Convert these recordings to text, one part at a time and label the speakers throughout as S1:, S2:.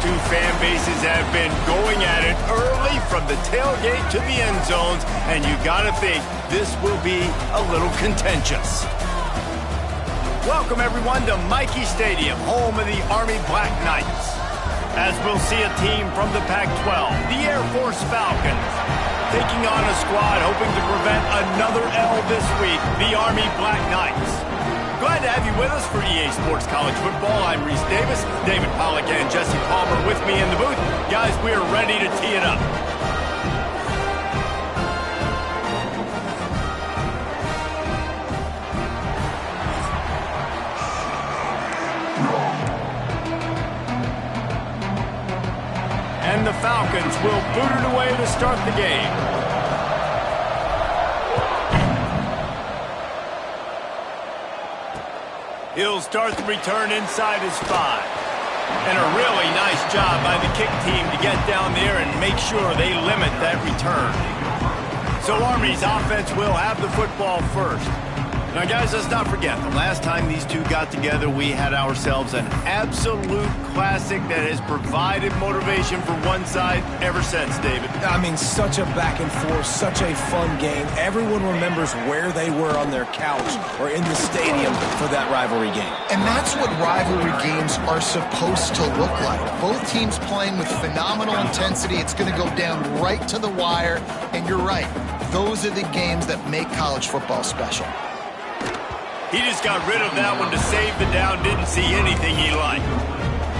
S1: two fan bases have been going at it early from the tailgate to the end zones, and you gotta think this will be a little contentious. Welcome everyone to Michie Stadium, home of the Army Black Knights. As we'll see a team from the Pac-12, the Air Force Falcons, taking on a squad hoping to prevent another L this week, the Army Black Knights. Glad to have you with us for EA Sports College Football. I'm Reese Davis, David Pollack and Jesse Palmer with me in the booth. Guys, we are ready to tee it up. And the Falcons will boot it away to start the game. He'll start the return inside his 5. And a really nice job by the kick team to get down there and make sure they limit that return. So Army's offense will have the football first. Now, guys, let's not forget, the last time these two got together, we had ourselves an absolute classic that has provided motivation for one side ever since, David.
S2: I mean, such a back and forth, such a fun game. Everyone remembers where they were on their couch or in the stadium for that rivalry game.
S3: And that's what rivalry games are supposed to look like. Both teams playing with phenomenal intensity. It's going to go down right to the wire. And you're right, those are the games that make college football special.
S1: He just got rid of that one to save the down, didn't see anything he liked.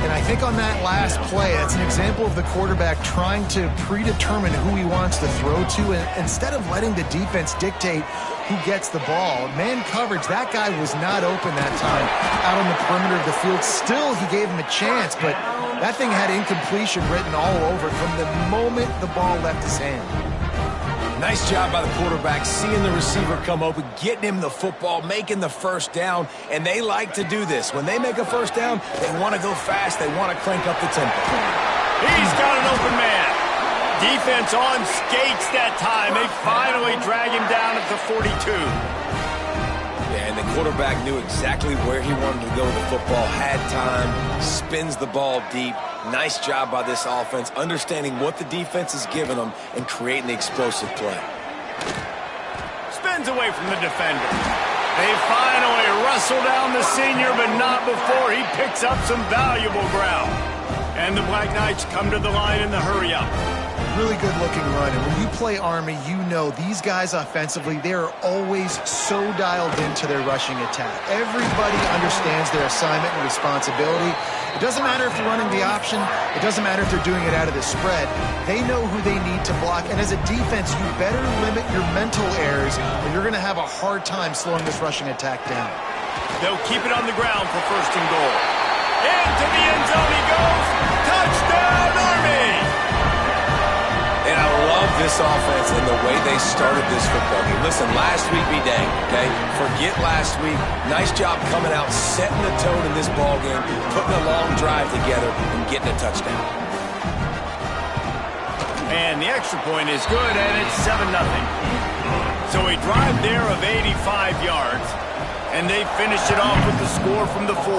S3: And I think on that last play, it's an example of the quarterback trying to predetermine who he wants to throw to, and instead of letting the defense dictate who gets the ball. Man coverage, that guy was not open that time out on the perimeter of the field. Still, he gave him a chance, but that thing had incompletion written all over it from the moment the ball left his hand.
S2: Nice job by the quarterback, seeing the receiver come open, getting him the football, making the first down, and they like to do this. When they make a first down, they want to go fast, they want to crank up the tempo.
S1: He's got an open man. Defense on skates that time. They finally drag him down at the 42.
S2: Yeah, and the quarterback knew exactly where he wanted to go with the football, had time, spins the ball deep. Nice job by this offense, understanding what the defense is giving them and creating the explosive play.
S1: Spins away from the defender. They finally wrestle down the senior, but not before he picks up some valuable ground. And the Black Knights come to the line in the hurry-up.
S3: Really good-looking run, and when you play Army, you know these guys offensively, they are always so dialed into their rushing attack. Everybody understands their assignment and responsibility. It doesn't matter if they're running the option. It doesn't matter if they're doing it out of the spread. They know who they need to block, and as a defense, you better limit your mental errors, or you're going to have a hard time slowing this rushing attack down.
S1: They'll keep it on the ground for first and goal. Into the end zone he goes. Touchdown, Army!
S2: And I love this offense and the way they started this football game. Listen, last week be dang, okay? Forget last week. Nice job coming out, setting the tone in this ball game, putting a long drive together, and getting a touchdown.
S1: And the extra point is good, and it's 7-0. So a drive there of 85 yards, and they finished it off with the score from the 4.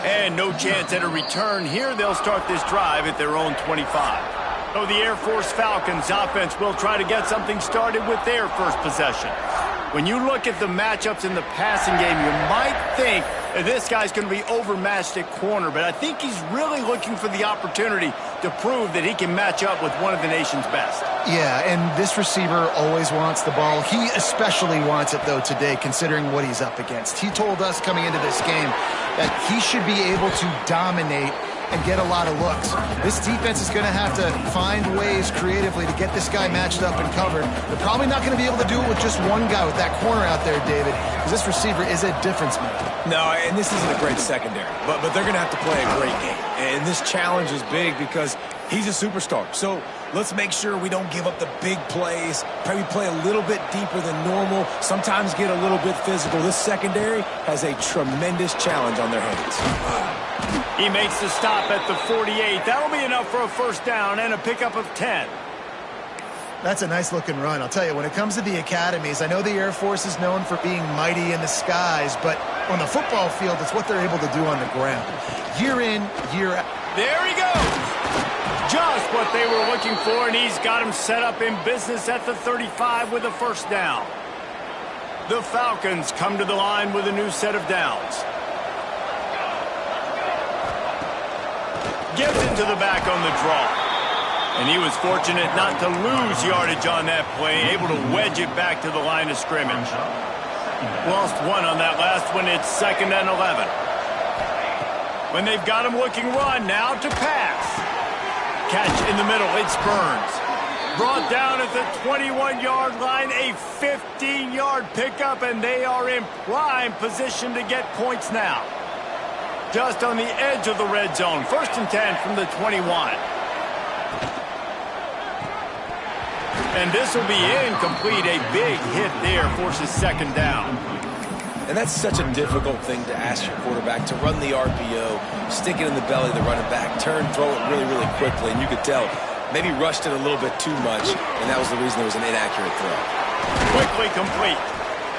S1: And no chance at a return here. They'll start this drive at their own 25. So the Air Force Falcons offense will try to get something started with their first possession. When you look at the matchups in the passing game, you might think that this guy's going to be overmatched at corner, but I think he's really looking for the opportunity to prove that he can match up with one of the nation's best.
S3: Yeah, and this receiver always wants the ball. He especially wants it, though, today, considering what he's up against. He told us coming into this game that he should be able to dominate and get a lot of looks. This defense is going to have to find ways creatively to get this guy matched up and covered. They're probably not going to be able to do it with just one guy with that corner out there, David, because this receiver is a difference maker.
S2: No, and this isn't a great secondary, but they're going to have to play a great game. And this challenge is big because he's a superstar. So let's make sure we don't give up the big plays, probably play a little bit deeper than normal, sometimes get a little bit physical. This secondary has a tremendous challenge on their hands.
S1: He makes the stop at the 48. That'll be enough for a first down and a pickup of 10.
S3: That's a nice-looking run. I'll tell you, when it comes to the academies, I know the Air Force is known for being mighty in the skies, but On the football field, it's what they're able to do on the ground. Year in, year out.
S1: There he goes. Just what they were looking for, and he's got him set up in business at the 35 with a first down. The Falcons come to the line with a new set of downs. Gives it to the back on the draw. And he was fortunate not to lose yardage on that play, able to wedge it back to the line of scrimmage. Lost one on that last one. It's 2nd and 11. When they've got him looking run, now to pass. Catch in the middle, it's Burns. Brought down at the 21-yard line, a 15-yard pickup, and they are in prime position to get points now. Just on the edge of the red zone. 1st and 10 from the 21. And this will be incomplete. A big hit there forces 2nd down.
S2: And that's such a difficult thing to ask your quarterback, to run the RPO, stick it in the belly of the running back, turn, throw it really, really quickly. And you could tell, maybe rushed it a little bit too much, and that was the reason there was an inaccurate throw.
S1: Quickly complete.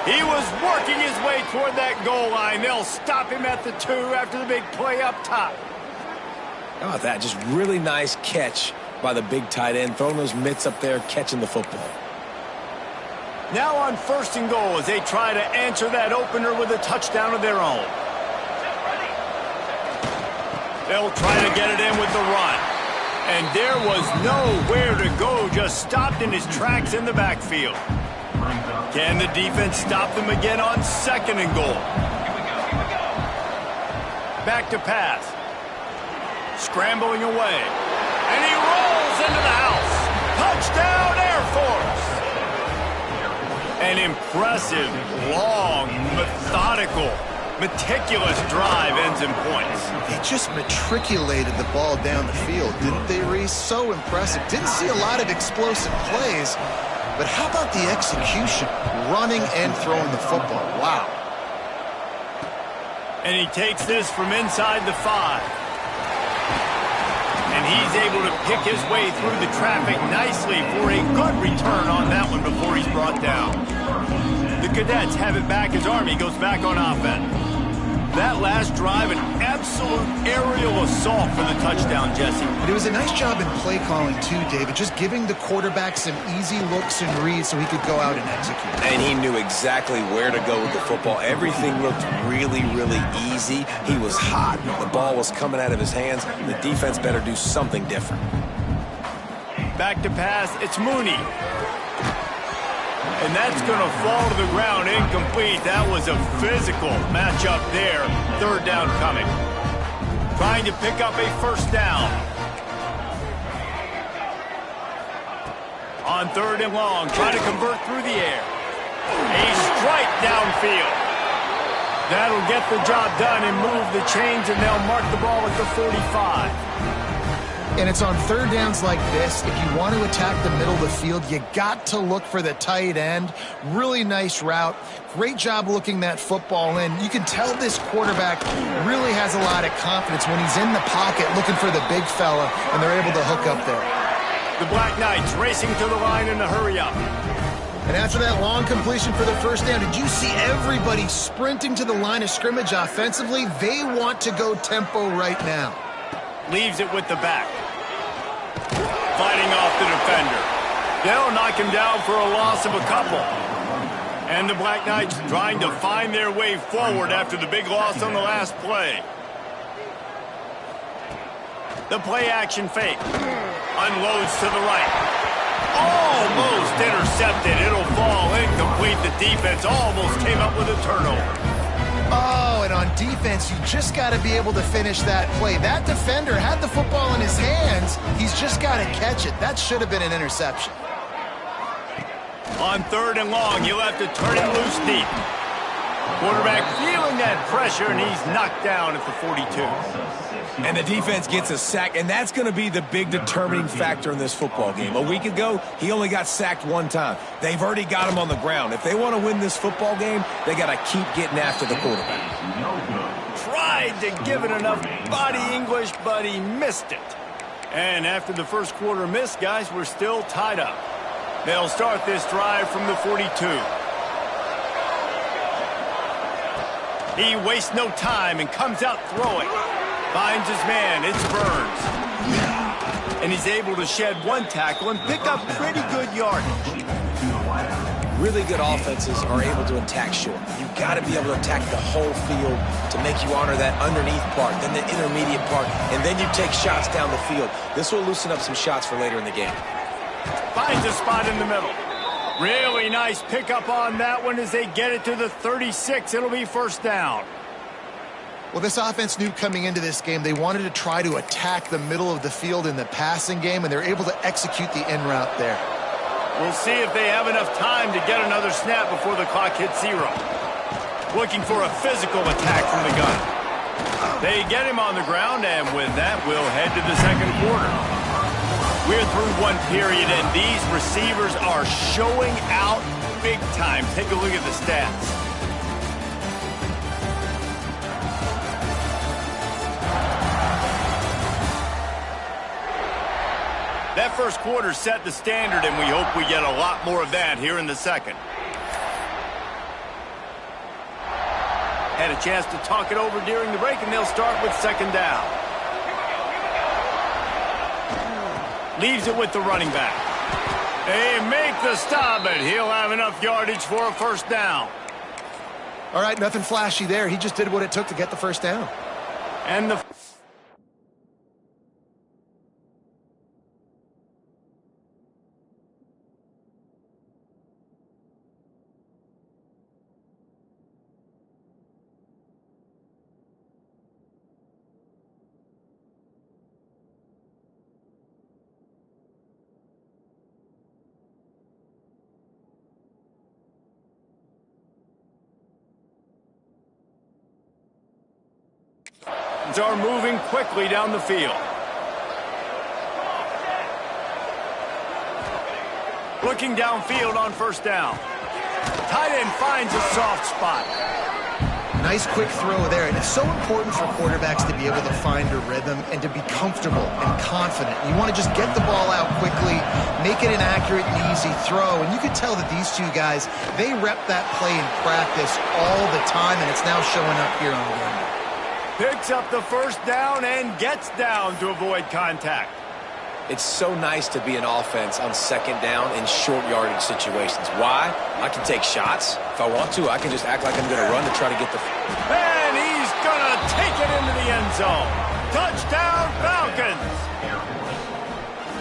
S1: He was working his way toward that goal line. They'll stop him at the 2 after the big play up top.
S2: How about that? Just really nice catch by the big tight end, throwing those mitts up there, catching the football.
S1: Now on 1st and goal as they try to answer that opener with a touchdown of their own. They'll try to get it in with the run. And there was nowhere to go, just stopped in his tracks in the backfield. Can the defense stop them again on 2nd and goal? Back to pass. Scrambling away. And he rolls into the house. Touchdown, Air Force! An impressive, long, methodical, meticulous drive ends in points.
S3: They just matriculated the ball down the field, didn't they, Reese? So impressive. Didn't see a lot of explosive plays, but how about the execution? Running and throwing the football. Wow.
S1: And he takes this from inside the 5. And he's able to pick his way through the traffic nicely for a good return on that one before he's brought down. The Cadets have it back as Army goes back on offense. That last drive, an absolute aerial assault for the touchdown, Jesse.
S3: But it was a nice job in play calling too, David, just giving the quarterback some easy looks and reads so he could go out and execute.
S2: And he knew exactly where to go with the football. Everything looked really, really easy. He was hot. The ball was coming out of his hands. The defense better do something different.
S1: Back to pass, it's Mooney. And that's going to fall to the ground incomplete. That was a physical matchup there. 3rd down coming. Trying to pick up a 1st down. On 3rd and long, trying to convert through the air. A strike downfield. That'll get the job done and move the chains, and they'll mark the ball at the 45.
S3: And it's on 3rd downs like this. If you want to attack the middle of the field, you got to look for the tight end. Really nice route. Great job looking that football in. You can tell this quarterback really has a lot of confidence when he's in the pocket looking for the big fella, and they're able to hook up there.
S1: The Black Knights racing to the line in a hurry up.
S3: And after that long completion for the 1st down, did you see everybody sprinting to the line of scrimmage offensively? They want to go tempo right now.
S1: Leaves it with the back. Fighting off the defender. They'll knock him down for a loss of a couple. And the Black Knights trying to find their way forward after the big loss on the last play. The play action fake. Unloads to the right. Almost intercepted. It'll fall incomplete. The defense almost came up with a turnover.
S3: Oh, and on defense, you just got to be able to finish that play. That defender had the football in his hands. He's just got to catch it. That should have been an interception.
S1: On 3rd and long, you'll have to turn it loose deep. Quarterback feeling that pressure, and he's knocked down at the 42.
S2: And the defense gets a sack, and that's going to be the big determining factor in this football game. A week ago, he only got sacked 1 time. They've already got him on the ground. If they want to win this football game, they got to keep getting after the quarterback.
S1: Tried to give it enough body English, but he missed it. And after the first quarter miss, guys, we're still tied up. They'll start this drive from the 42. He wastes no time and comes out throwing. Finds his man. It's Burns. And he's able to shed one tackle and pick up pretty good yardage.
S2: Really good offenses are able to attack short. You've got to be able to attack the whole field to make you honor that underneath part, then the intermediate part, and then you take shots down the field. This will loosen up some shots for later in the game.
S1: Finds a spot in the middle. Really nice pickup on that one as they get it to the 36. It'll be first down.
S3: Well, this offense knew coming into this game they wanted to try to attack the middle of the field in the passing game, and they're able to execute the in route there.
S1: We'll see if they have enough time to get another snap before the clock hits 0. Looking for a physical attack from the gun. They get him on the ground, and with that, we'll head to the second quarter. We're through one period, and these receivers are showing out big time. Take a look at the stats. That first quarter set the standard, and we hope we get a lot more of that here in the second. Had a chance to talk it over during the break, and they'll start with second down. Leaves it with the running back. They make the stop, but he'll have enough yardage for a first down.
S3: All right, nothing flashy there. He just did what it took to get the first down.
S1: And the are moving quickly down the field. Looking downfield on first down. Tight end finds a soft spot.
S3: Nice quick throw there, and it's so important for quarterbacks to be able to find a rhythm and to be comfortable and confident. You want to just get the ball out quickly, make it an accurate and easy throw, and you can tell that these two guys, they rep that play in practice all the time, and it's now showing up here on the game.
S1: Picks up the first down and gets down to avoid contact.
S2: It's so nice to be an offense on second down in short yardage situations. Why? I can take shots. If I want to, I can just act like I'm going to run to try to get the...
S1: And he's going to take it into the end zone. Touchdown, Falcons!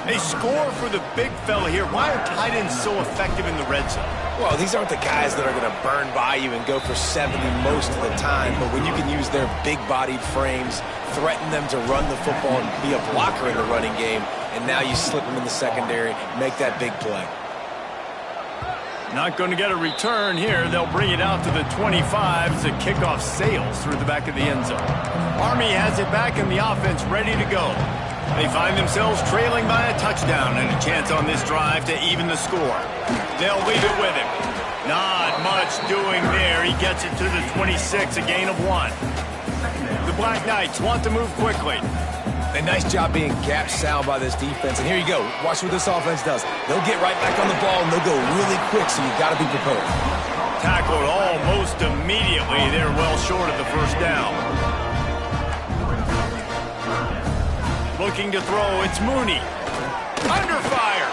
S1: They score for the big fella here. Why are tight ends so effective in the red zone?
S2: Well, these aren't the guys that are going to burn by you and go for 70 most of the time, but when you can use their big-bodied frames, threaten them to run the football and be a blocker in the running game, and now you slip them in the secondary, make that big play.
S1: Not going to get a return here. They'll bring it out to the 25 as the kickoff sails through the back of the end zone. Army has it back and the offense ready to go. They find themselves trailing by a touchdown and a chance on this drive to even the score. They'll leave it with him. Not much doing there. He gets it to the 26, a gain of 1. The Black Knights want to move quickly.
S2: A nice job being gap sound by this defense. And here you go. Watch what this offense does. They'll get right back on the ball, and they'll go really quick, so you've got to be prepared.
S1: Tackled almost immediately. They're well short of the first down. Looking to throw, it's Mooney. Under fire.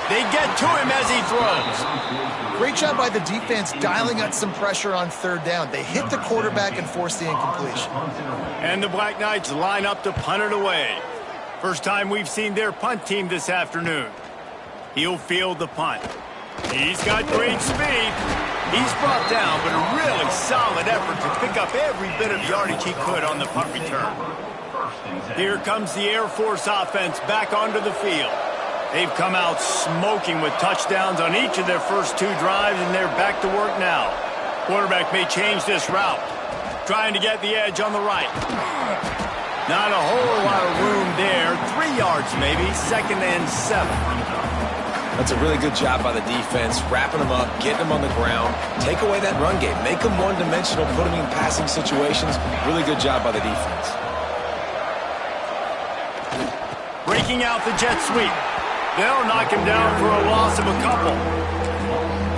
S1: They get to him as he throws.
S3: Great job by the defense dialing up some pressure on third down. They hit the quarterback and forced the incompletion.
S1: And the Black Knights line up to punt it away. First time we've seen their punt team this afternoon. He'll field the punt. He's got great speed. He's brought down, but a really solid effort to pick up every bit of yardage he could on the punt return. Here comes the Air Force offense back onto the field. They've come out smoking with touchdowns on each of their first 2 drives, and they're back to work now. Quarterback may change this route. Trying to get the edge on the right. Not a whole lot of room there. 3 yards maybe, 2nd and 7.
S2: That's a really good job by the defense, wrapping them up, getting them on the ground, take away that run game, make them one-dimensional, put them in passing situations. Really good job by the defense. Breaking
S1: out the jet sweep. They'll knock him down for a loss of a couple.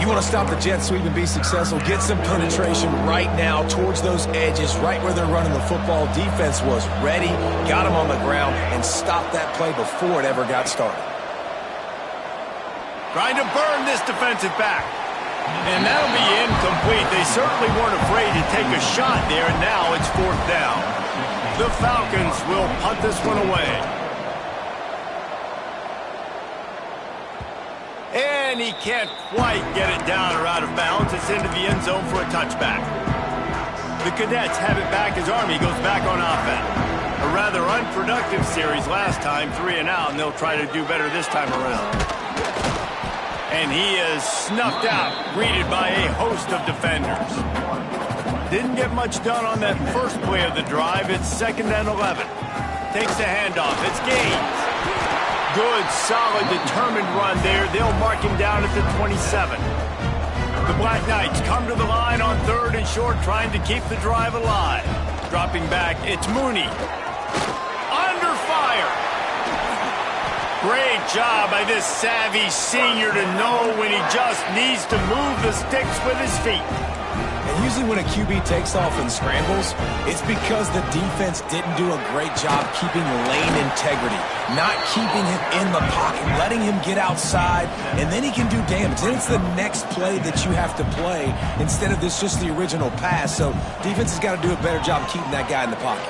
S2: You want to stop the jet sweep and be successful, get some penetration right now towards those edges, right where they're running the football. Defense was ready, got them on the ground, and stopped that play before it ever got started.
S1: Trying to burn this defensive back. And that'll be incomplete. They certainly weren't afraid to take a shot there, and now it's 4th down. The Falcons will punt this one away. And he can't quite get it down or out of bounds. It's into the end zone for a touchback. The Cadets have it back as Army goes back on offense. A rather unproductive series last time, 3 and out, and they'll try to do better this time around. And he is snuffed out, greeted by a host of defenders. Didn't get much done on that first play of the drive. It's 2nd and 11. Takes the handoff. It's Gaines. Good, solid, determined run there. They'll mark him down at the 27. The Black Knights come to the line on 3rd and short, trying to keep the drive alive. Dropping back, it's Mooney. Under fire. Great job by this savvy senior to know when he just needs to move the sticks with his feet.
S2: And usually when a QB takes off and scrambles, it's because the defense didn't do a great job keeping lane integrity, not keeping him in the pocket, letting him get outside, and then he can do damage. Then it's the next play that you have to play instead of this just the original pass. So defense has got to do a better job keeping that guy in the pocket.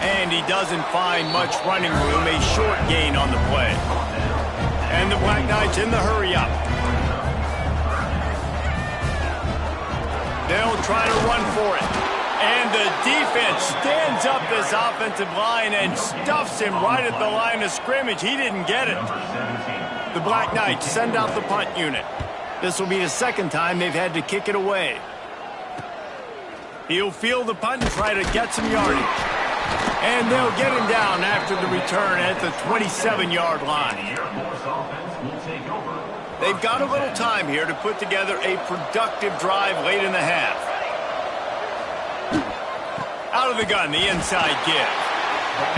S1: And he doesn't find much running room, a short gain on the play. And the Black Knights in the hurry-up. They'll try to run for it. And the defense stands up this offensive line and stuffs him right at the line of scrimmage. He didn't get it. The Black Knights send out the punt unit. This will be the 2nd time they've had to kick it away. He'll field the punt and try to get some yardage. And they'll get him down after the return at the 27-yard line. They've got a little time here to put together a productive drive late in the half. Out of the gun, the inside give.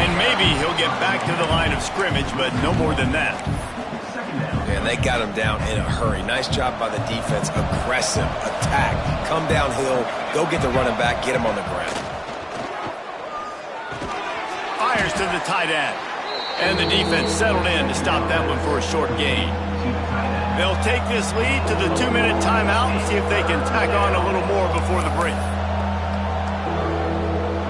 S1: And maybe he'll get back to the line of scrimmage, but no more than that.
S2: And they got him down in a hurry. Nice job by the defense. Aggressive, attack, come downhill, go get the running back, get him on the ground.
S1: Fires to the tight end. And the defense settled in to stop that one for a short gain. They'll take this lead to the 2-minute timeout and see if they can tack on a little more before the break.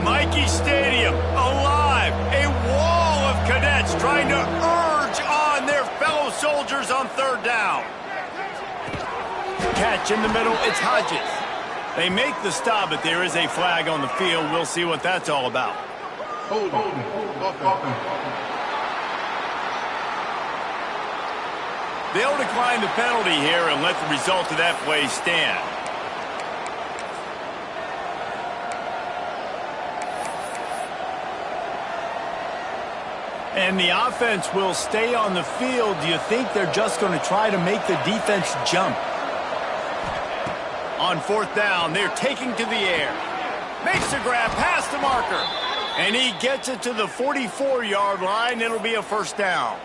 S1: Mikey Stadium, alive. A wall of cadets trying to urge on their fellow soldiers on 3rd down. Catch in the middle, it's Hodges. They make the stop, but there is a flag on the field. We'll see what that's all about.
S4: Hold on.
S1: They'll decline the penalty here and let the result of that play stand. And the offense will stay on the field. Do you think they're just going to try to make the defense jump? On 4th down, they're taking to the air. Makes the grab past the marker. And he gets it to the 44-yard line. It'll be a 1st down.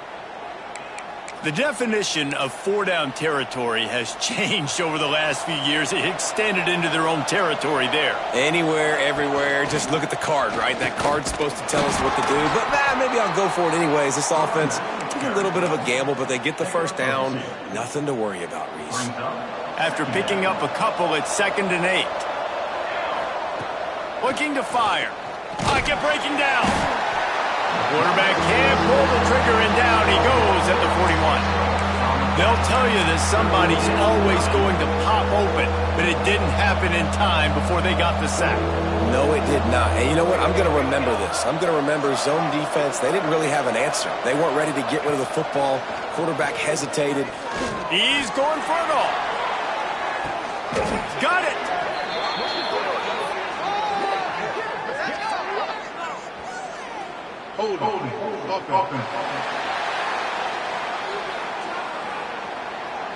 S1: The definition of 4-down territory has changed over the last few years. It extended into their own territory there.
S2: Anywhere, everywhere, just look at the card, right? That card's supposed to tell us what to do, but maybe I'll go for it anyways. This offense took a little bit of a gamble, but they get the 1st down. Nothing to worry about, Reese.
S1: After picking up a couple, it's 2nd and 8. Looking to fire. Pocket breaking down. Quarterback can't pull the trigger, and down he goes at the 41. They'll tell you that somebody's always going to pop open, but it didn't happen in time before they got the sack.
S2: No, it did not. And you know what? I'm going to remember this. I'm going to remember zone defense. They didn't really have an answer. They weren't ready to get rid of the football. Quarterback hesitated.
S1: He's going for it all. Got it.
S4: Hold on.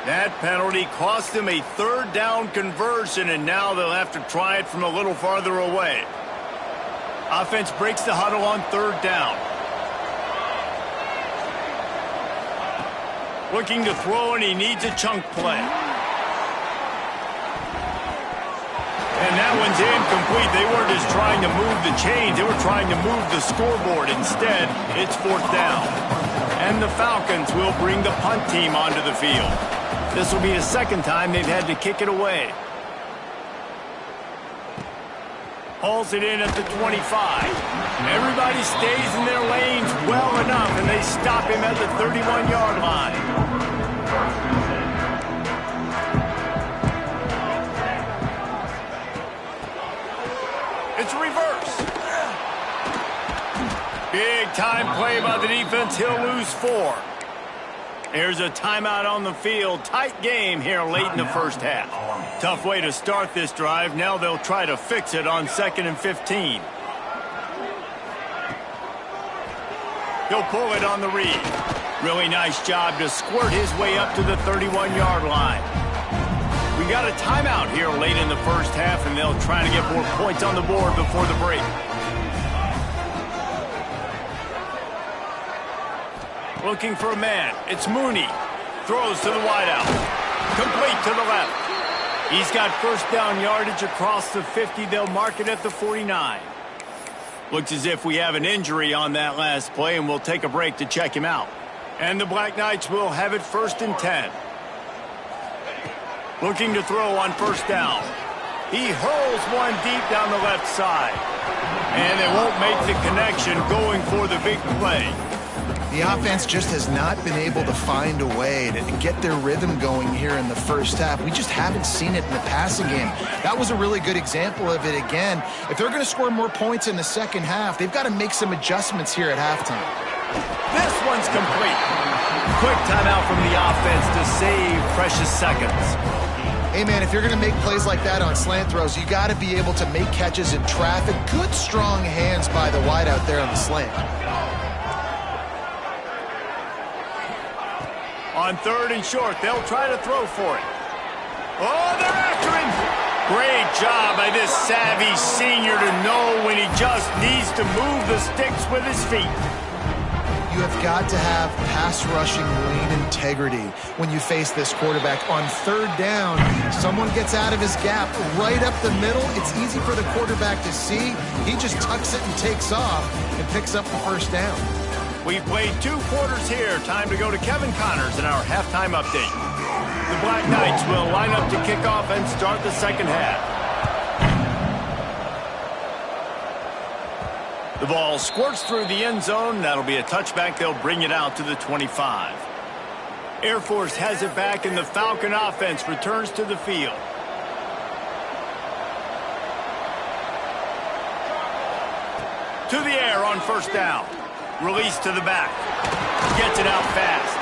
S1: That penalty cost them a 3rd down conversion, and now they'll have to try it from a little farther away. Offense breaks the huddle on 3rd down. Looking to throw, and he needs a chunk play. And that one's incomplete. They weren't just trying to move the chains. They were trying to move the scoreboard. Instead, it's fourth down. And the Falcons will bring the punt team onto the field. This will be the second time they've had to kick it away. Hauls it in at the 25. Everybody stays in their lanes well enough, and they stop him at the 31-yard line. It's a reverse. Big time play by the defense. He'll lose 4. There's a timeout on the field. Tight game here late in the first half. Tough way to start this drive. Now they'll try to fix it on 2nd and 15. He'll pull it on the read. Really nice job to squirt his way up to the 31-yard line. We got a timeout here late in the first half, and they'll try to get more points on the board before the break. Looking for a man. It's Mooney. Throws to the wideout. Complete to the left. He's got first down yardage across the 50. They'll mark it at the 49. Looks as if we have an injury on that last play, and we'll take a break to check him out. And the Black Knights will have it 1st and 10. Looking to throw on first down. He hurls one deep down the left side. And they won't make the connection going for the big play.
S3: The offense just has not been able to find a way to get their rhythm going here in the first half. We just haven't seen it in the passing game. That was a really good example of it again. If they're going to score more points in the second half, they've got to make some adjustments here at halftime.
S1: This one's complete. Quick timeout from the offense to save precious seconds.
S3: Hey, man, if you're going to make plays like that on slant throws, you got to be able to make catches in traffic. Good, strong hands by the wideout there on the slant.
S1: On 3rd and short, they'll try to throw for it. Oh, they're after him. Great job by this savvy senior to know when he just needs to move the sticks with his feet.
S3: You have got to have pass rushing lane integrity when you face this quarterback. On 3rd down, someone gets out of his gap right up the middle. It's easy for the quarterback to see. He just tucks it and takes off and picks up the first down.
S1: We've played 2 quarters here. Time to go to Kevin Connors in our halftime update. The Black Knights will line up to kick off and start the second half. The ball squirts through the end zone. That'll be a touchback. They'll bring it out to the 25. Air Force has it back, and the Falcon offense returns to the field. To the air on first down. Release to the back. Gets it out fast.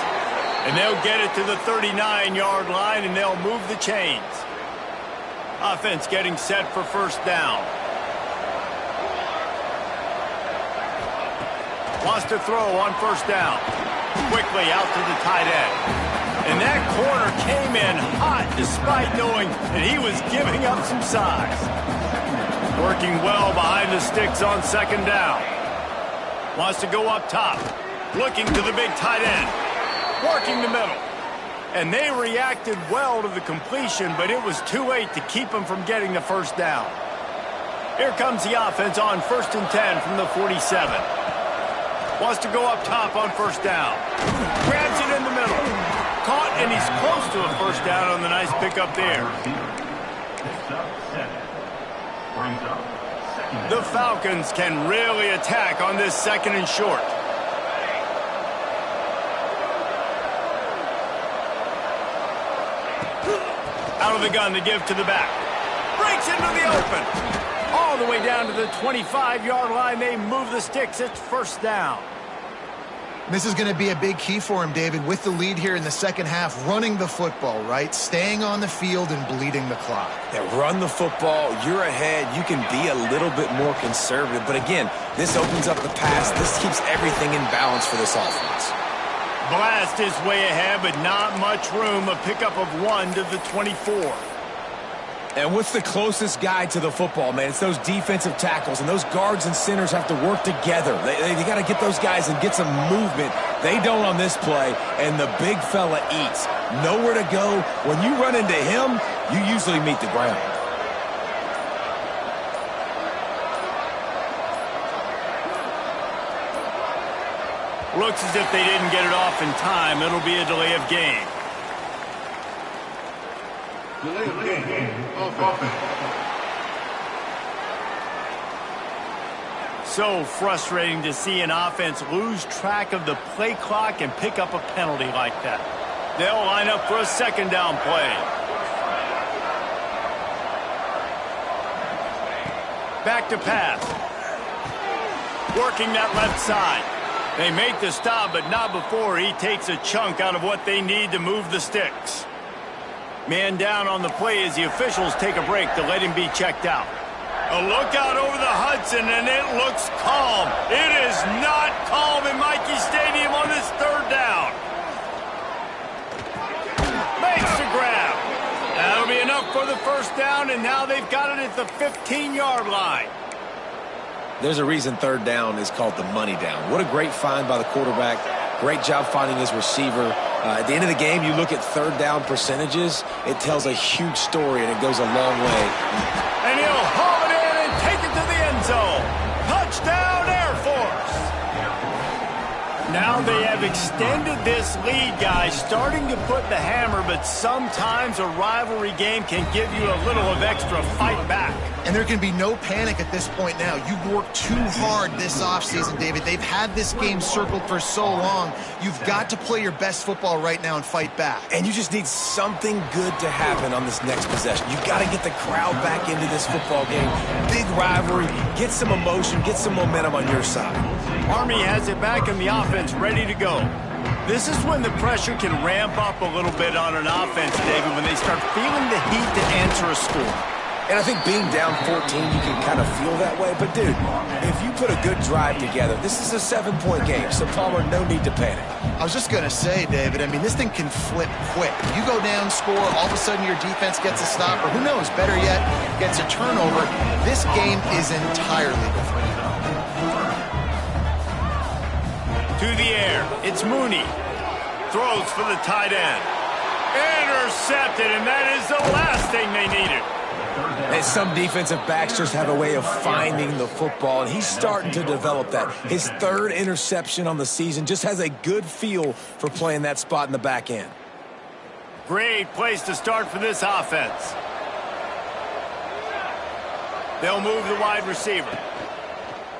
S1: And they'll get it to the 39-yard line, and they'll move the chains. Offense getting set for first down. Wants to throw on first down. Quickly out to the tight end. And that corner came in hot despite knowing that he was giving up some size. Working well behind the sticks on second down. Wants to go up top. Looking to the big tight end. Working the middle. And they reacted well to the completion, but it was too late to keep them from getting the first down. Here comes the offense on 1st and 10 from the 47. Wants to go up top on first down. Grabs it in the middle. Caught, and he's close to a first down on the nice pickup there. The Falcons can really attack on this 2nd and short. Out of the gun to give to the back. Breaks into the open. All the way down to the 25-yard line. They move the sticks. It's first down.
S3: This is going to be a big key for him, David, with the lead here in the second half, running the football, right? Staying on the field and bleeding the clock.
S2: Yeah, run the football. You're ahead. You can be a little bit more conservative. But again, this opens up the pass. This keeps everything in balance for this offense.
S1: Blast is way ahead, but not much room. A pickup of 1 to the 24.
S2: And what's the closest guy to the football, man? It's those defensive tackles, and those guards and centers have to work together. They got to get those guys and get some movement. They don't on this play, and the big fella eats. Nowhere to go. When you run into him, you usually meet the ground.
S1: Looks as if they didn't get it off in time. It'll be a delay of game.
S4: Delay of game. Offense.
S1: So frustrating to see an offense lose track of the play clock and pick up a penalty like that. They'll line up for a second down play. Back to pass. Working that left side. They make the stop, but not before he takes a chunk out of what they need to move the sticks. Man down on the play as the officials take a break to let him be checked out. A look out over the Hudson, and it looks calm. It is not calm in Michie Stadium on this third down. Makes the grab. That'll be enough for the first down, and now they've got it at the 15-yard line.
S2: There's a reason third down is called the money down. What a great find by the quarterback. Great job finding his receiver. At the end of the game, you look at third down percentages. It tells a huge story, and it goes a long way.
S1: And he'll haul it in and take it to the end zone. Touchdown, Air Force. Now they have extended this lead, guys, starting to put the hammer, but sometimes a rivalry game can give you a little of extra fight back.
S3: And there can be no panic at this point now. You've worked too hard this offseason, David. They've had this game circled for so long. You've got to play your best football right now and fight back.
S2: And you just need something good to happen on this next possession. You've got to get the crowd back into this football game. Big rivalry. Get some emotion. Get some momentum on your side.
S1: Army has it back in the offense, ready to go. This is when the pressure can ramp up a little bit on an offense, David, when they start feeling the heat to answer a score.
S2: And I think being down 14, you can kind of feel that way. But, dude, if you put a good drive together, this is a 7-point game. So, Palmer, no need to panic.
S3: I was just going to say, David, I mean, this thing can flip quick. You go down, score, all of a sudden your defense gets a stop, or who knows, better yet, gets a turnover. This game is entirely different.
S1: To the air, it's Mooney. Throws for the tight end. Intercepted, and that is the last thing they needed.
S2: And some defensive backs just have a way of finding the football, and he's starting to develop that. His third interception on the season, just has a good feel for playing that spot in the back end.
S1: Great place to start for this offense. They'll move the wide receiver.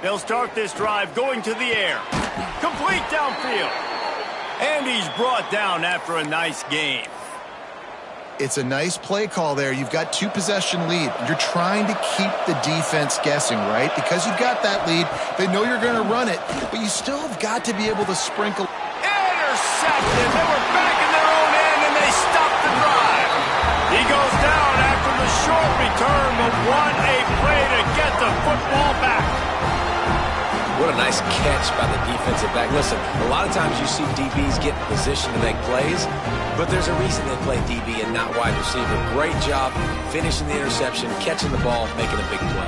S1: They'll start this drive going to the air. Complete downfield. And he's brought down after a nice game.
S3: It's a nice play call there. You've got 2-possession lead. You're trying to keep the defense guessing, right? Because you've got that lead. They know you're going to run it, but you still have got to be able to sprinkle.
S1: Intercepted. They were back in their own end, and they stopped the drive. He goes down after the short return, but what a play to get the football back.
S2: What a nice catch by the defensive back. Listen, a lot of times you see DBs get in position to make plays, but there's a reason they play DB and not wide receiver. Great job finishing the interception, catching the ball, making a big play.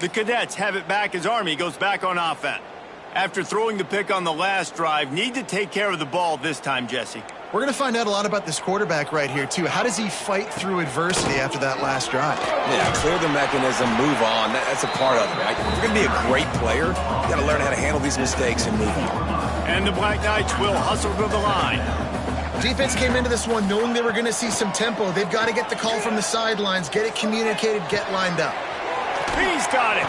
S1: The Cadets have it back as Army goes back on offense. After throwing the pick on the last drive, need to take care of the ball this time, Jesse.
S3: We're going to find out a lot about this quarterback right here, too. How does he fight through adversity after that last drive?
S2: Yeah, clear the mechanism, move on. That's a part of it, right? If you're going to be a great player, you got to learn how to handle these mistakes and move on.
S1: And the Black Knights will hustle to the line.
S3: Defense came into this one knowing they were going to see some tempo. They've got to get the call from the sidelines, get it communicated, get lined up.
S1: He's got it.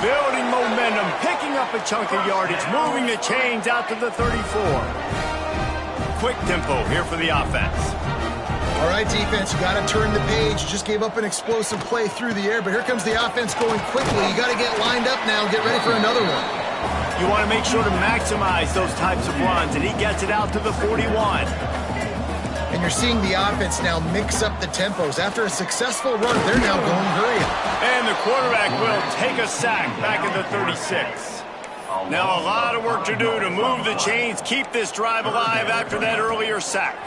S1: Building momentum, picking up a chunk of yardage, moving the chains out to the 34. Quick tempo here for the offense.
S3: All right, defense, you got to turn the page. You just gave up an explosive play through the air, but here comes the offense going quickly. You got to get lined up now, get ready for another one.
S1: You want to make sure to maximize those types of runs, and he gets it out to the 41.
S3: And you're seeing the offense now mix up the tempos. After a successful run, they're now going hurry up.
S1: And the quarterback will take a sack back at the 36. Now a lot of work to do to move the chains, keep this drive alive after that earlier sack.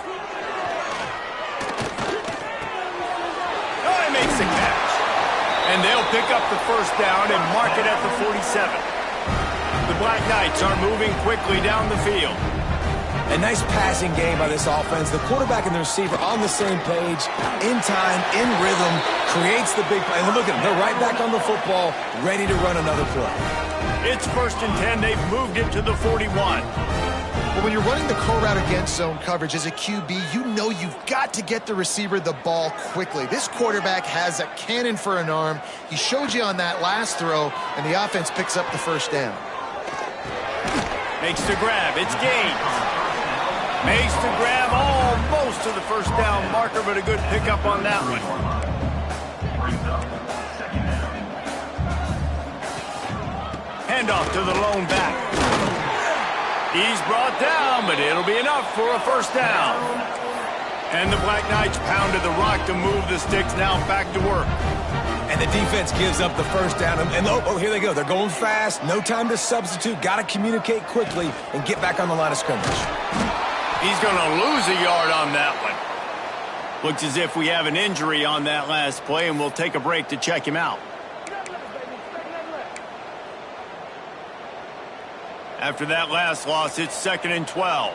S1: Oh, he makes the catch. And they'll pick up the first down and mark it at the 47. The Black Knights are moving quickly down the field.
S2: A nice passing game by this offense. The quarterback and the receiver on the same page, in time, in rhythm, creates the big play. And look at them. They're right back on the football, ready to run another play.
S1: It's 1st and 10. They've moved it to the 41.
S3: Well, when you're running the curl route against zone coverage as a QB, you know you've got to get the receiver the ball quickly. This quarterback has a cannon for an arm. He showed you on that last throw, and the offense picks up the first down.
S1: Makes the grab. It's gained. Makes the grab almost to the first down marker, but a good pickup on that one. Handoff to the lone back. He's brought down, but it'll be enough for a first down. And the Black Knights pounded the rock to move the sticks, now back to work.
S2: And the defense gives up the first down. And oh, here they go. They're going fast. No time to substitute. Got to communicate quickly and get back on the line of scrimmage.
S1: He's going to lose a yard on that one. Looks as if we have an injury on that last play, and we'll take a break to check him out. After that last loss, it's 2nd and 12.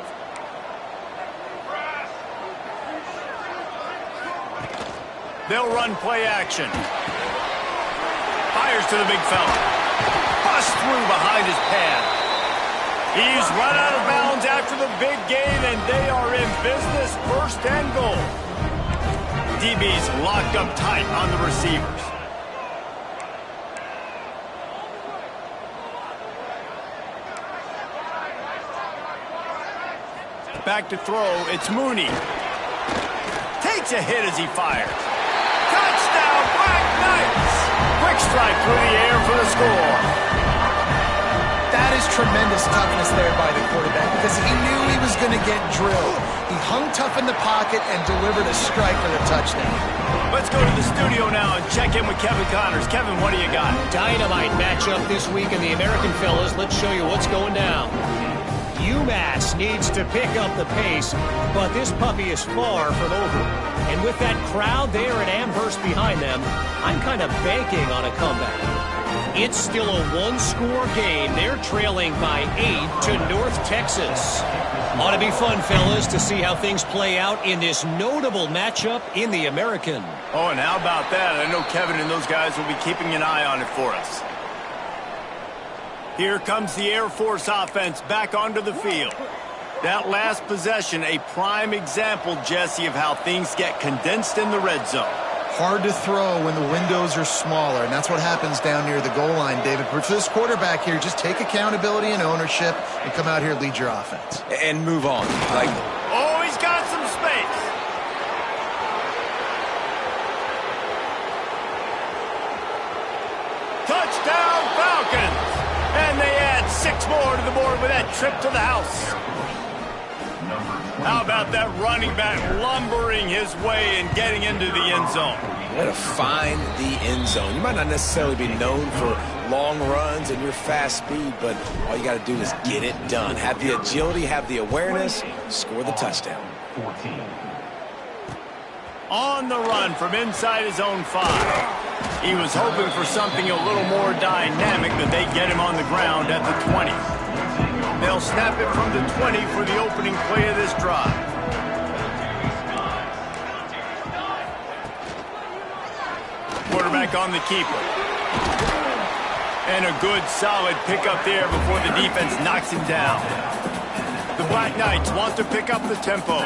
S1: They'll run play action. Fires to the big fella. Bust through behind his pad. He's run out of bounds after the big gain, and they are in business. 1st and goal. DB's locked up tight on the receivers. Back to throw, it's Mooney. Takes a hit as he fires. Touchdown, Black Knights! Quick strike through the air for the score.
S3: That is tremendous toughness there by the quarterback because he knew he was going to get drilled. He hung tough in the pocket and delivered a strike for the touchdown.
S1: Let's go to the studio now and check in with Kevin Connors. Kevin, what do you got?
S5: Dynamite matchup this week in the American, fellas. Let's show you what's going down. UMass needs to pick up the pace, but this puppy is far from over. And with that crowd there at Amherst behind them, I'm kind of banking on a comeback. It's still a one-score game. They're trailing by 8 to North Texas. Ought to be fun, fellas, to see how things play out in this notable matchup in the American.
S1: Oh, and how about that? I know Kevin and those guys will be keeping an eye on it for us. Here comes the Air Force offense back onto the field. That last possession, a prime example, Jesse, of how things get condensed in the red zone.
S3: Hard to throw when the windows are smaller, and that's what happens down near the goal line, David. But for this quarterback here, just take accountability and ownership and come out here and lead your offense.
S2: And move on.
S1: Oh, he's got some space. Touchdown, Falcons! And they add 6 more to the board with that trip to the house. How about that running back lumbering his way and getting into the end zone?
S2: Way to find the end zone. You might not necessarily be known for long runs and your fast speed, but all you got to do is get it done. Have the agility, have the awareness, score the touchdown.
S1: On the run from inside his own 5. He was hoping for something a little more dynamic, but they get him on the ground at the 20. They'll snap it from the 20 for the opening play of this drive. Quarterback on the keeper. And a good, solid pickup there before the defense knocks him down. The Black Knights want to pick up the tempo.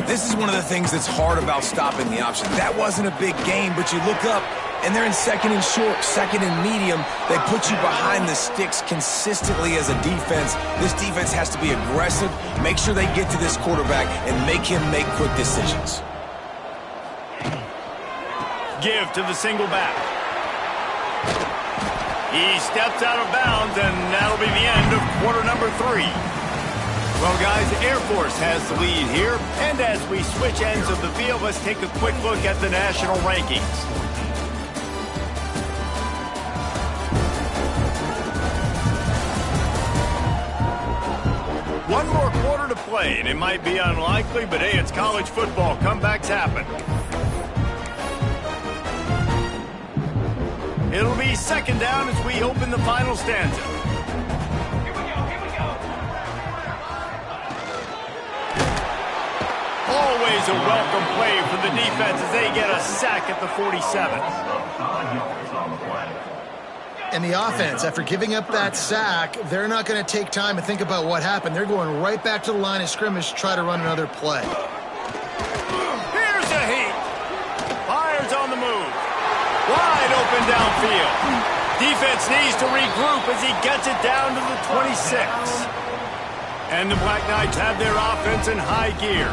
S2: This is one of the things that's hard about stopping the option. That wasn't a big game, but you look up, and they're in 2nd and short, 2nd and medium. They put you behind the sticks consistently as a defense. This defense has to be aggressive, make sure they get to this quarterback, and make him make quick decisions.
S1: Give to the single back. He steps out of bounds, and that'll be the end of quarter number 3. Well, guys, Air Force has the lead here. And as we switch ends of the field, let's take a quick look at the national rankings. One more quarter to play, and it might be unlikely, but hey, it's college football. Comebacks happen. It'll be 2nd down as we open the final stanza. always a welcome play for the defense as they get a sack at the 47.
S3: And the offense, after giving up that sack, they're not going to take time to think about what happened. They're going right back to the line of scrimmage to try to run another play.
S1: Here's a heat. Fires on the move. Wide open downfield. Defense needs to regroup as he gets it down to the 26. And the Black Knights have their offense in high gear.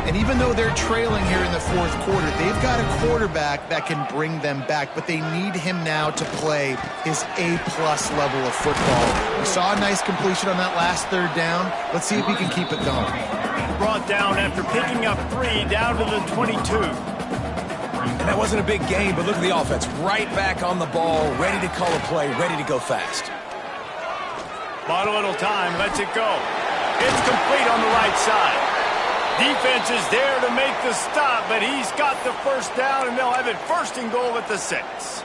S3: And even though they're trailing here in the fourth quarter, they've got a quarterback that can bring them back, but they need him now to play his A-plus level of football. We saw a nice completion on that last third down. Let's see if he can keep it going.
S1: Brought down after picking up 3 down to the 22.
S2: And that wasn't a big gain, but look at the offense. Right back on the ball, ready to call a play, ready to go fast.
S1: Bought a little time, lets it go. It's complete on the right side. Defense is there to make the stop, but he's got the first down, and they'll have it first and goal at the 6.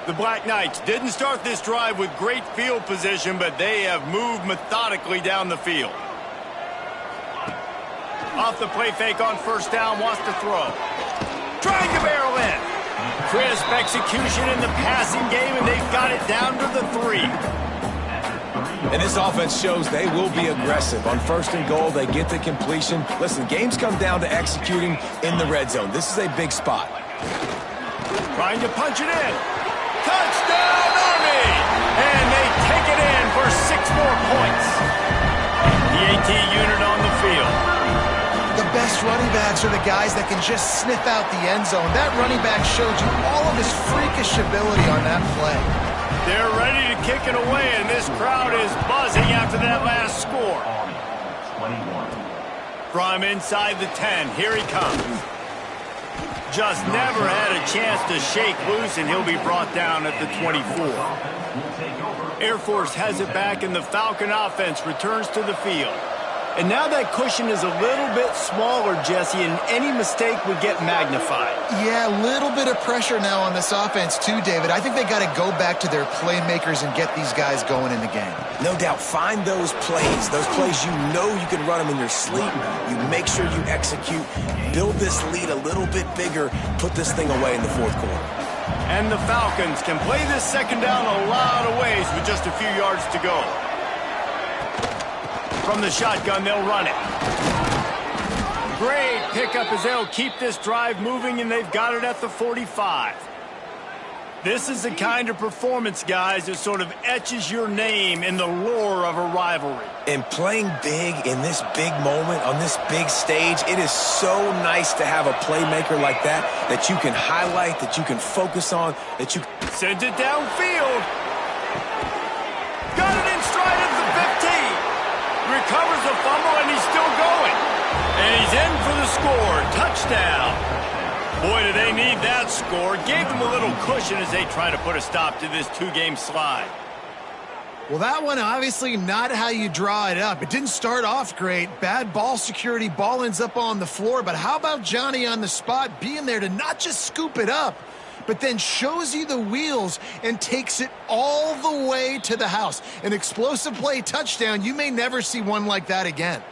S1: The Black Knights didn't start this drive with great field position, but they have moved methodically down the field. Off the play fake on first down, wants to throw. Trying to barrel in. Crisp execution in the passing game, and they've got it down to the 3.
S2: And this offense shows they will be aggressive. On first and goal, they get the completion. Listen, games come down to executing in the red zone. This is a big spot.
S1: Trying to punch it in. Touchdown, Army! And they take it in for 6 more points. The AT unit on the field.
S3: The best running backs are the guys that can just sniff out the end zone. That running back showed you all of his freakish ability on that play.
S1: They're ready to kick it away, and this crowd is buzzing after that last score. From inside the 10, here he comes. Just never had a chance to shake loose, and he'll be brought down at the 24. Air Force has it back, and the Falcon offense returns to the field. And now that cushion is a little bit smaller, Jesse, and any mistake would get magnified.
S3: Yeah, a little bit of pressure now on this offense too, David. I think they got to go back to their playmakers and get these guys going in the game.
S2: No doubt, find those plays you know you can run them in your sleep. You make sure you execute, build this lead a little bit bigger, put this thing away in the fourth quarter.
S1: And the Falcons can play this second down a lot of ways with just a few yards to go. From the shotgun, they'll run it. Great pickup as they'll keep this drive moving, and they've got it at the 45. This is the kind of performance, guys, that sort of etches your name in the lore of a rivalry.
S2: And playing big in this big moment, on this big stage, it is so nice to have a playmaker like that you can highlight, that you can focus on, that you...
S1: Sends it downfield. Got it in stride at the 15. Recovers the fumble, and he's still going. And he's in for the score. Touchdown. Boy, do they need that score. Gave them a little cushion as they try to put a stop to this 2-game slide.
S3: Well, that one obviously not how you draw it up. It didn't start off great. Bad ball security. Ball ends up on the floor. But how about Johnny on the spot being there to not just scoop it up, but then shows you the wheels and takes it all the way to the house. An explosive play touchdown. You may never see one like that again.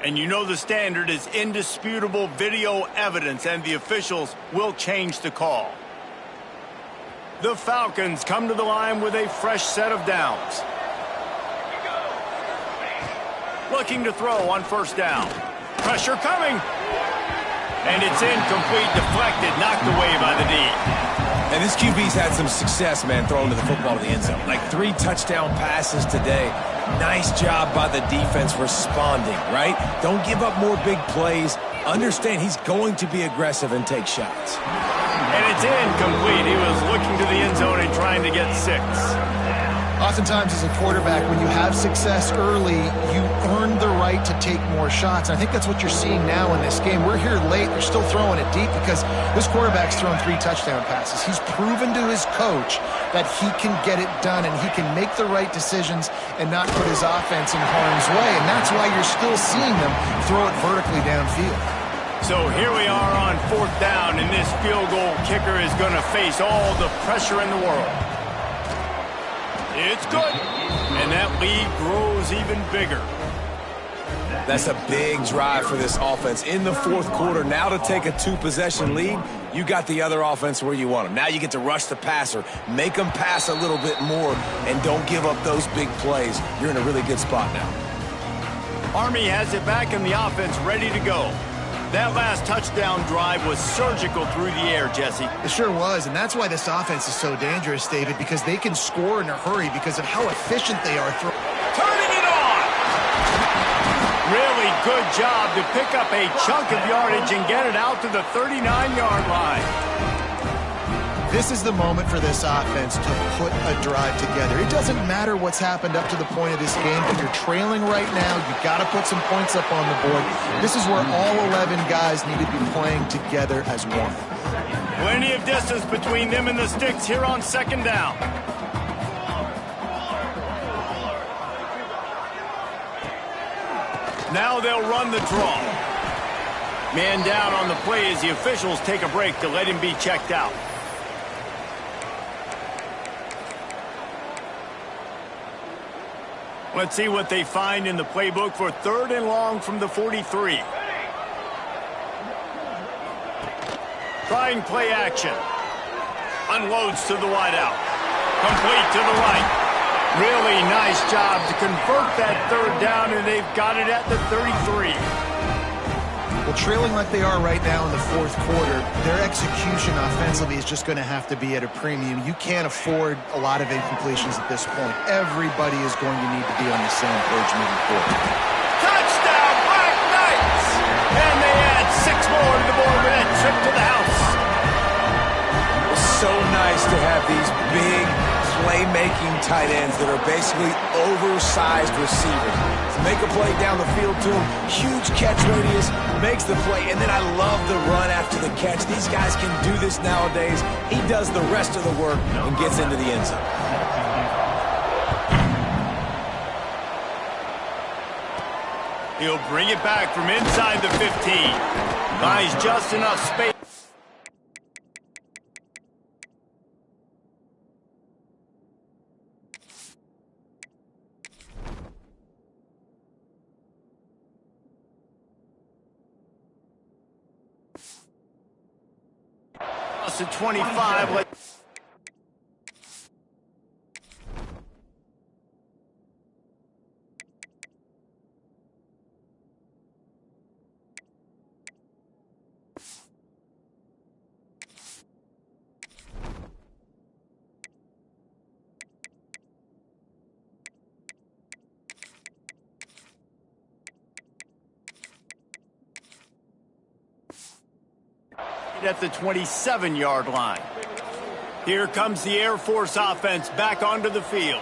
S1: And you know the standard is indisputable video evidence, and the officials will change the call. The Falcons come to the line with a fresh set of downs. Looking to throw on first down. Pressure coming. And it's incomplete, deflected, knocked away by the D.
S2: And this QB's had some success, man, throwing to the football to the end zone. Like 3 touchdown passes today. Nice job by the defense responding, right? Don't give up more big plays. Understand he's going to be aggressive and take shots.
S1: And it's incomplete. He was looking to the end zone and trying to get 6.
S3: Oftentimes as a quarterback, when you have success early, you earn the right to take more shots. And I think that's what you're seeing now in this game. We're here late. They're still throwing it deep because this quarterback's thrown 3 touchdown passes. He's proven to his coach that he can get it done and he can make the right decisions and not put his offense in harm's way. And that's why you're still seeing them throw it vertically downfield.
S1: So here we are on 4th down, and this field goal kicker is going to face all the pressure in the world. It's good, and that lead grows even bigger.
S2: That's a big drive for this offense in the fourth quarter. Now to take a 2-possession lead, you got the other offense where you want them. Now you get to rush the passer, make them pass a little bit more, and don't give up those big plays. You're in a really good spot now.
S1: Army has it back in the offense, ready to go. That last touchdown drive was surgical through the air, Jesse.
S3: It sure was, and that's why this offense is so dangerous, David, because they can score in a hurry because of how efficient they are.
S1: Turning it on! Really good job to pick up a chunk of yardage and get it out to the 39-yard line.
S3: This is the moment for this offense to put a drive together. It doesn't matter what's happened up to the point of this game. If you're trailing right now, you've got to put some points up on the board. This is where all 11 guys need to be playing together as one.
S1: Plenty of distance between them and the sticks here on second down. Now they'll run the draw. Man down on the play as the officials take a break to let him be checked out. Let's see what they find in the playbook for 3rd and long from the 43. Trying play action. Unloads to the wideout. Complete to the right. Really nice job to convert that 3rd down, and they've got it at the 33.
S3: Well, trailing like they are right now in the fourth quarter, their execution offensively is just going to have to be at a premium. You can't afford a lot of incompletions at this point. Everybody is going to need to be on the same page moving forward.
S1: Touchdown, Black Knights! And they add 6 more to the board with that trip to the house.
S2: It's so nice to have these big playmaking tight ends that are basically oversized receivers. To make a play down the field to him, huge catch radius, makes the play, and then I love the run after the catch. These guys can do this nowadays. He does the rest of the work and gets into the end zone.
S1: He'll bring it back from inside the 15. Buys just enough space. To 25. At the 27-yard line. Here comes the Air Force offense back onto the field.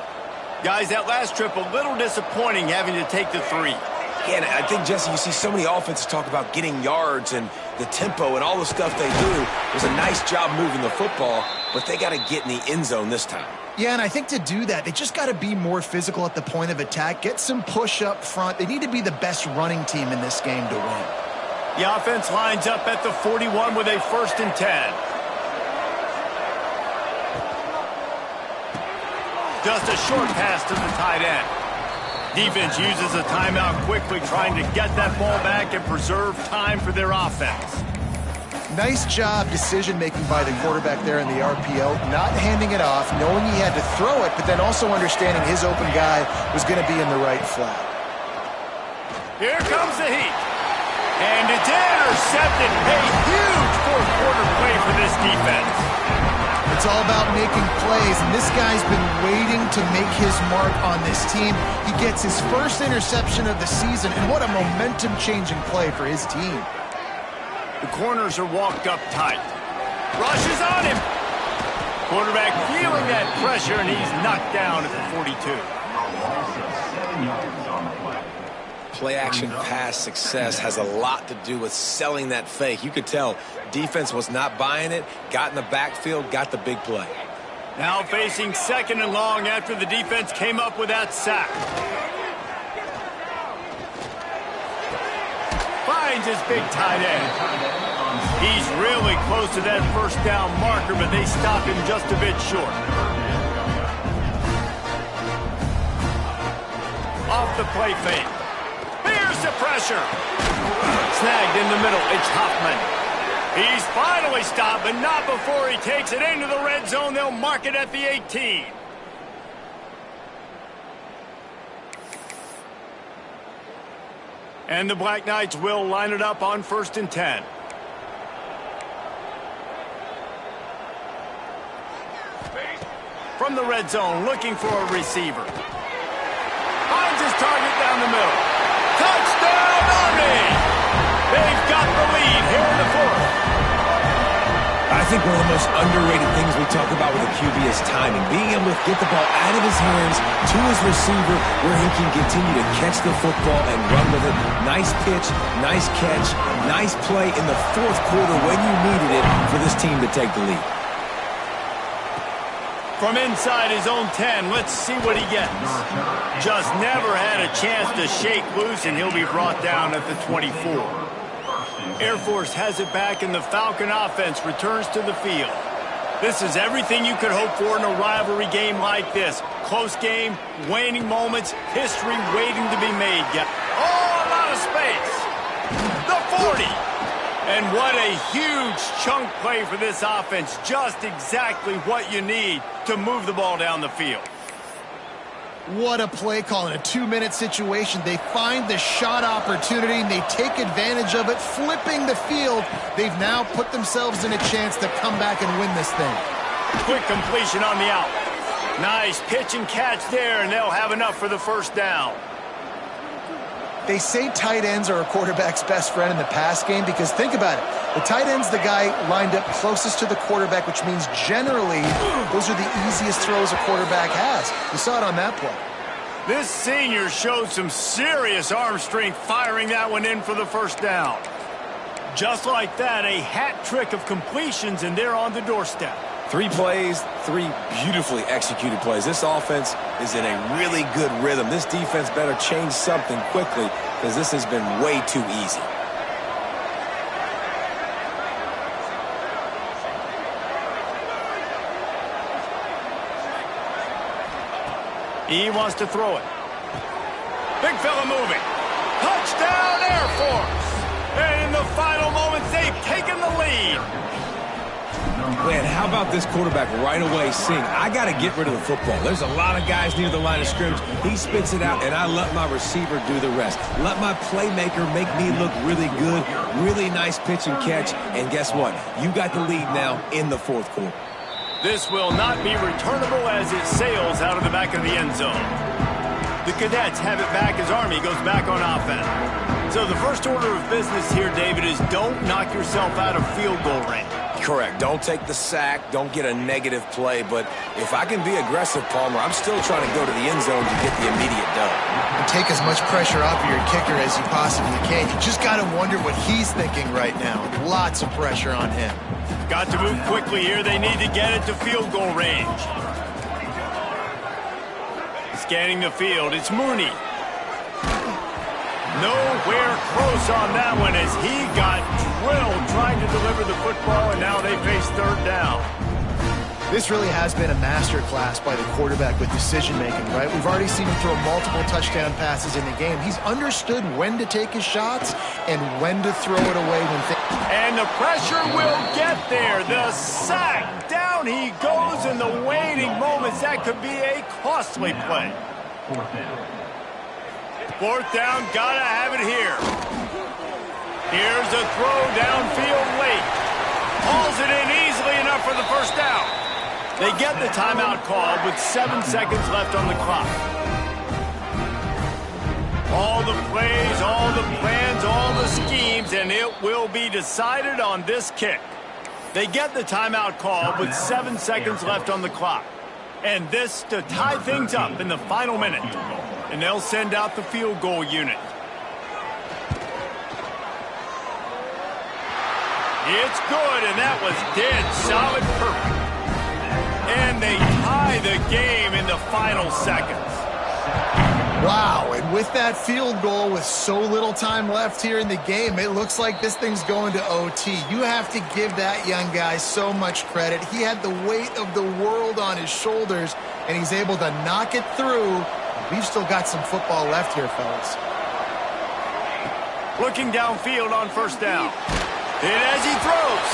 S1: Guys, that last trip a little disappointing having to take the 3.
S2: Yeah, and I think, Jesse, you see so many offenses talk about getting yards and the tempo and all the stuff they do. It was a nice job moving the football, but they got to get in the end zone this time.
S3: Yeah, and I think to do that, they just got to be more physical at the point of attack, get some push up front. They need to be the best running team in this game to win.
S1: The offense lines up at the 41 with a 1st and 10. Just a short pass to the tight end. Defense uses a timeout quickly, trying to get that ball back and preserve time for their offense.
S3: Nice job decision-making by the quarterback there in the RPO, not handing it off, knowing he had to throw it, but then also understanding his open guy was going to be in the right flat.
S1: Here comes the heat. And it's intercepted. A huge fourth-quarter play for this defense.
S3: It's all about making plays, and this guy's been waiting to make his mark on this team. He gets his first interception of the season, and what a momentum-changing play for his team.
S1: The corners are walked up tight. Rushes on him. Quarterback feeling that pressure, and he's knocked down at the 42.
S2: Play-action pass success has a lot to do with selling that fake. You could tell defense was not buying it, got in the backfield, got the big play.
S1: Now facing 2nd and long after the defense came up with that sack. Finds his big tight end. He's really close to that 1st down marker, but they stop him just a bit short. Off the play fake. Here's the pressure. Snagged in the middle. It's Hoffman. He's finally stopped, but not before he takes it into the red zone. They'll mark it at the 18. And the Black Knights will line it up on 1st and 10. From the red zone, looking for a receiver. Finds his target down the middle. Touchdown, Army! They've got the lead here in the 4th.
S2: I think one of the most underrated things we talk about with a QB is timing. Being able to get the ball out of his hands to his receiver where he can continue to catch the football and run with it. Nice pitch, nice catch, nice play in the 4th quarter when you needed it for this team to take the lead.
S1: From inside his own 10, let's see what he gets. Just never had a chance to shake loose, and he'll be brought down at the 24. Air Force has it back, and the Falcon offense returns to the field. This is everything you could hope for in a rivalry game like this. Close game, waning moments, history waiting to be made. Oh, a lot of space. The 40. And what a huge chunk play for this offense. Just exactly what you need to move the ball down the field.
S3: What a play call in a 2-minute situation. They find the shot opportunity, and they take advantage of it, flipping the field. They've now put themselves in a chance to come back and win this thing.
S1: Quick completion on the out. Nice pitch and catch there, and they'll have enough for the 1st down.
S3: They say tight ends are a quarterback's best friend in the pass game because think about it. The tight end's the guy lined up closest to the quarterback, which means generally those are the easiest throws a quarterback has. We saw it on that play.
S1: This senior showed some serious arm strength firing that one in for the 1st down. Just like that, a hat trick of completions, and they're on the doorstep.
S2: 3 plays, 3 beautifully executed plays. This offense is in a really good rhythm. This defense better change something quickly because this has been way too easy.
S1: He wants to throw it. Big fella moving. Touchdown, Air Force! And in the final moments, they've taken the lead.
S2: Man, how about this quarterback right away seeing, I got to get rid of the football. There's a lot of guys near the line of scrimmage. He spits it out, and I let my receiver do the rest. Let my playmaker make me look really good. Really nice pitch and catch. And guess what? You got the lead now in the 4th quarter.
S1: This will not be returnable as it sails out of the back of the end zone. The Cadets have it back as Army goes back on offense. So the first order of business here, David, is don't knock yourself out of field goal range.
S2: Correct. Don't take the sack. Don't get a negative play. But if I can be aggressive, Palmer, I'm still trying to go to the end zone to get the immediate dub.
S3: And take as much pressure off of your kicker as you possibly can. You just got to wonder what he's thinking right now. Lots of pressure on him.
S1: Got to move quickly here. They need to get it to field goal range. Scanning the field. It's Mooney. Nowhere close on that one as he got drilled trying to deliver the football, and now they face 3rd down.
S3: This really has been a masterclass by the quarterback with decision-making, right? We've already seen him throw multiple touchdown passes in the game. He's understood when to take his shots and when to throw it away when
S1: and the pressure will get there. The sack. Down he goes in the waiting moments. That could be a costly play. 4th down, gotta have it here. Here's a throw downfield late. Hauls it in easily enough for the 1st down. They get the timeout called with 7 seconds left on the clock. All the plays, all the plans, all the schemes, and it will be decided on this kick. They get the timeout called with 7 seconds left on the clock. And this to tie things up in the final minute. And they'll send out the field goal unit. It's good, and that was dead solid perfect. And they tie the game in the final seconds.
S3: Wow, and with that field goal with so little time left here in the game, it looks like this thing's going to OT. You have to give that young guy so much credit. He had the weight of the world on his shoulders, and he's able to knock it through. We've still got some football left here, fellas.
S1: Looking downfield on first down. And as he throws,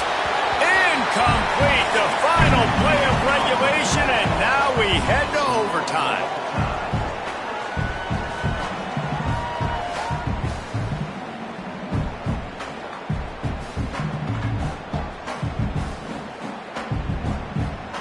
S1: incomplete. The final play of regulation, and now we head to overtime.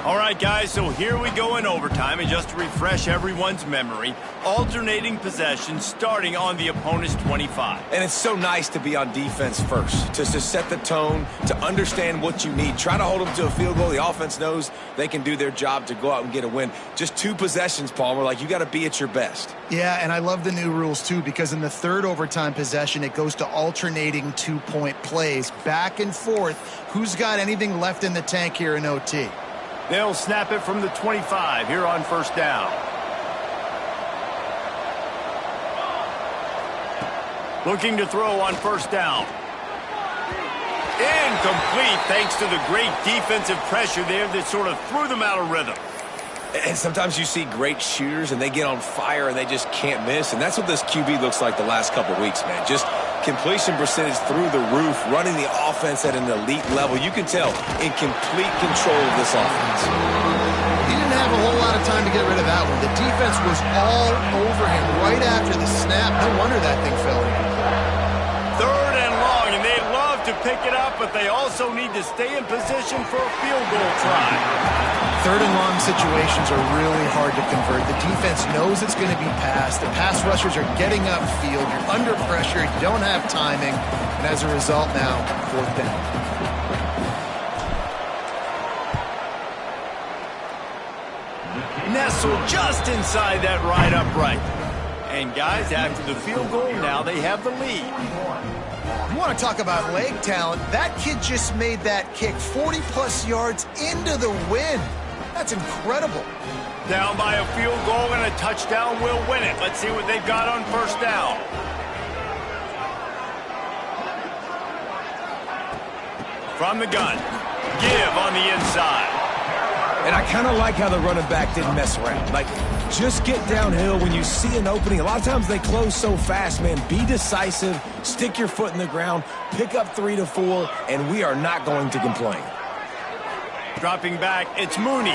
S1: All right, guys, so here we go in overtime, and just to refresh everyone's memory, alternating possession starting on the opponent's 25.
S2: And it's so nice to be on defense first, to set the tone, to understand what you need. Try to hold them to a field goal. The offense knows they can do their job to go out and get a win. Just 2 possessions, Palmer, like you got to be at your best.
S3: Yeah, and I love the new rules, too, because in the third overtime possession, it goes to alternating 2-point plays, back and forth. Who's got anything left in the tank here in OT?
S1: They'll snap it from the 25 here on first down. Looking to throw on first down. Incomplete thanks to the great defensive pressure there that sort of threw them out of rhythm.
S2: And sometimes you see great shooters and they get on fire and they just can't miss. And that's what this QB looks like the last couple weeks, man. Just completion percentage through the roof, running the offense at an elite level. You can tell in complete control of this offense.
S3: He didn't have a whole lot of time to get rid of that one. The defense was all over him right after the snap. No wonder that thing fell in.
S1: Third and long, and they love to pick it up, but they also need to stay in position for a field goal try.
S3: Third and long situations are really hard to convert. The defense knows it's going to be passed. The pass rushers are getting upfield. You're under pressure. You don't have timing. And as a result now, fourth down.
S1: Nestled just inside that right upright. And guys, after the field goal, now they have the lead.
S3: You want to talk about leg talent? That kid just made that kick 40-plus yards into the wind. That's incredible.
S1: Down by a field goal and a touchdown will win it. Let's see what they've got on first down. From the gun. Give on the inside.
S2: And I kind of like how the running back didn't mess around. Like, just get downhill when you see an opening. A lot of times they close so fast, man. Be decisive, stick your foot in the ground, pick up 3 to 4, and we are not going to complain.
S1: Dropping back, it's Mooney.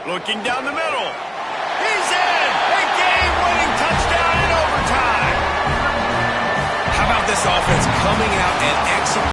S1: Looking down the middle. He's in! A game-winning touchdown in overtime!
S2: How about this offense coming out and executing?